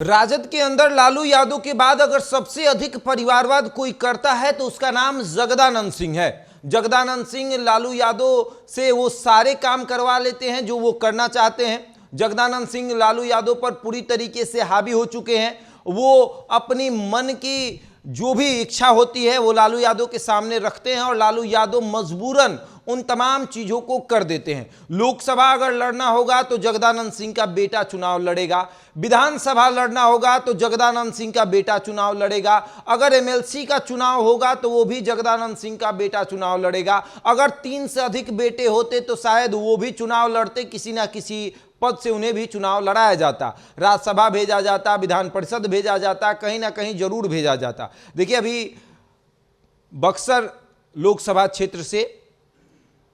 राजद के अंदर लालू यादव के बाद अगर सबसे अधिक परिवारवाद कोई करता है तो उसका नाम जगदानंद सिंह है। जगदानंद सिंह लालू यादव से वो सारे काम करवा लेते हैं जो वो करना चाहते हैं। जगदानंद सिंह लालू यादव पर पूरी तरीके से हावी हो चुके हैं। वो अपनी मन की जो भी इच्छा होती है वो लालू यादव के सामने रखते हैं और लालू यादव मजबूरन उन तमाम चीजों को कर देते हैं। लोकसभा अगर लड़ना होगा तो जगदानंद सिंह का बेटा चुनाव लड़ेगा, विधानसभा लड़ना होगा तो जगदानंद सिंह का बेटा चुनाव लड़ेगा, अगर एमएलसी का चुनाव होगा तो वो भी जगदानंद सिंह का बेटा चुनाव लड़ेगा, अगर 3 से अधिक बेटे होते तो शायद वो भी चुनाव लड़ते, किसी ना किसी पद से उन्हें भी चुनाव लड़ाया जाता, राज्यसभा भेजा जाता, विधान परिषद भेजा जाता, कहीं ना कहीं जरूर भेजा जाता। देखिए अभी बक्सर लोकसभा क्षेत्र से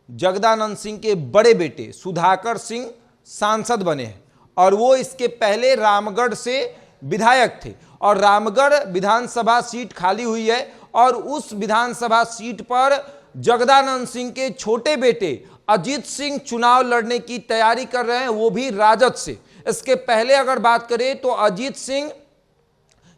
जगदानंद सिंह के बड़े बेटे सुधाकर सिंह सांसद बने हैं और वो इसके पहले रामगढ़ से विधायक थे और रामगढ़ विधानसभा सीट खाली हुई है और उस विधानसभा सीट पर जगदानंद सिंह के छोटे बेटे अजीत सिंह चुनाव लड़ने की तैयारी कर रहे हैं, वो भी राजद से। इसके पहले अगर बात करें तो अजीत सिंह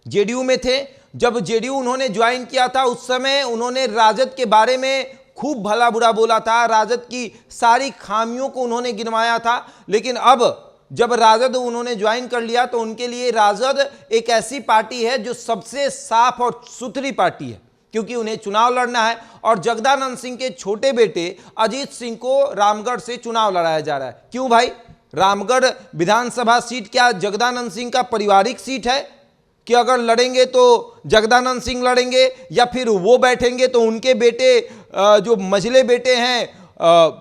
जेडीयू में थे। जब जेडीयू उन्होंने ज्वाइन किया था उस समय उन्होंने राजद के बारे में खूब भला बुरा बोला था, राजद की सारी खामियों को उन्होंने गिनवाया था। लेकिन अब जब राजद उन्होंने ज्वाइन कर लिया तो उनके लिए राजद एक ऐसी पार्टी है जो सबसे साफ और सुथरी पार्टी है, क्योंकि उन्हें चुनाव लड़ना है और जगदानंद सिंह के छोटे बेटे अजीत सिंह को रामगढ़ से चुनाव लड़ाया जा रहा है। क्यों भाई? रामगढ़ विधानसभा सीट क्या जगदानंद सिंह का पारिवारिक सीट है कि अगर लड़ेंगे तो जगदानंद सिंह लड़ेंगे या फिर वो बैठेंगे तो उनके बेटे जो मझले बेटे हैं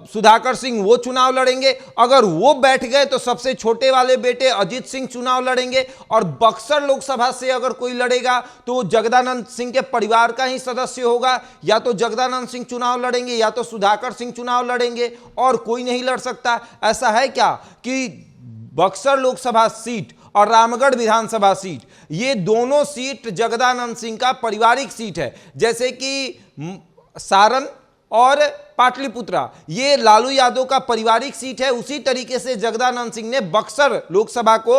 सुधाकर सिंह वो चुनाव लड़ेंगे, अगर वो बैठ गए तो सबसे छोटे वाले बेटे अजीत सिंह चुनाव लड़ेंगे और बक्सर लोकसभा से अगर कोई लड़ेगा तो जगदानंद सिंह के परिवार का ही सदस्य होगा। या तो जगदानंद सिंह चुनाव लड़ेंगे या तो सुधाकर सिंह चुनाव लड़ेंगे और कोई नहीं लड़ सकता। ऐसा है क्या कि बक्सर लोकसभा सीट और रामगढ़ विधानसभा सीट, ये दोनों सीट जगदानंद सिंह का पारिवारिक सीट है। जैसे कि सारण और पाटलिपुत्रा ये लालू यादव का पारिवारिक सीट है, उसी तरीके से जगदानंद सिंह ने बक्सर लोकसभा को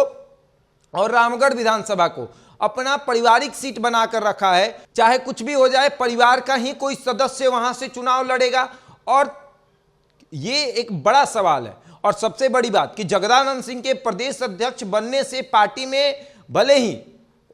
और रामगढ़ विधानसभा को अपना पारिवारिक सीट बनाकर रखा है। चाहे कुछ भी हो जाए परिवार का ही कोई सदस्य वहां से चुनाव लड़ेगा। और ये एक बड़ा सवाल है और सबसे बड़ी बात कि जगदानंद सिंह के प्रदेश अध्यक्ष बनने से पार्टी में भले ही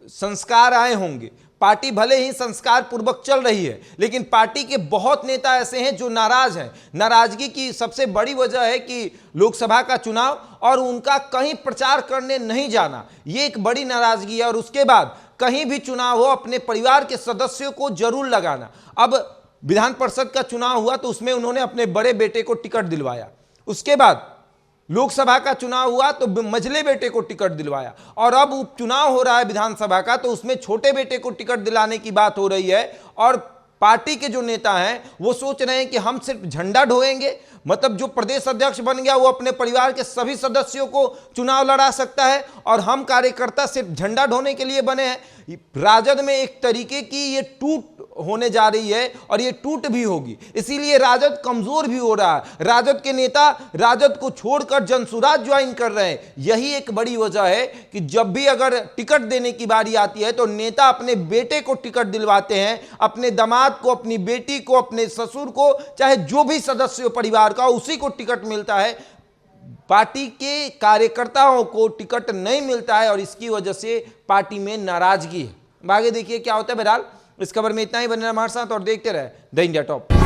संस्कार आए होंगे, पार्टी भले ही संस्कार पूर्वक चल रही है, लेकिन पार्टी के बहुत नेता ऐसे हैं जो नाराज हैं। नाराजगी की सबसे बड़ी वजह है कि लोकसभा का चुनाव और उनका कहीं प्रचार करने नहीं जाना, ये एक बड़ी नाराजगी है। और उसके बाद कहीं भी चुनाव हो अपने परिवार के सदस्यों को जरूर लगाना। अब विधान परिषद का चुनाव हुआ तो उसमें उन्होंने अपने बड़े बेटे को टिकट दिलवाया, उसके बाद लोकसभा का चुनाव हुआ तो मझले बेटे को टिकट दिलवाया और अब उपचुनाव हो रहा है विधानसभा का तो उसमें छोटे बेटे को टिकट दिलाने की बात हो रही है। और पार्टी के जो नेता हैं वो सोच रहे हैं कि हम सिर्फ झंडा ढोएंगे, मतलब जो प्रदेश अध्यक्ष बन गया वो अपने परिवार के सभी सदस्यों को चुनाव लड़ा सकता है और हम कार्यकर्ता सिर्फ झंडा ढोने के लिए बने हैं। राजद में एक तरीके की ये टूट होने जा रही है और ये टूट भी होगी, इसीलिए राजद कमजोर भी हो रहा है। राजद के नेता राजद को छोड़कर जनसुराज ज्वाइन कर रहे हैं। यही एक बड़ी वजह है कि जब भी अगर टिकट देने की बारी आती है तो नेता अपने बेटे को टिकट दिलवाते हैं, अपने दामाद को, अपनी बेटी को, अपने ससुर को, चाहे जो भी सदस्य परिवार का उसी को टिकट मिलता है। पार्टी के कार्यकर्ताओं को टिकट नहीं मिलता है और इसकी वजह से पार्टी में नाराजगी है। आगे देखिए क्या होता है। बहरहाल इस खबर में इतना ही, बने हमारे साथ और देखते रहे द इंडिया टॉप।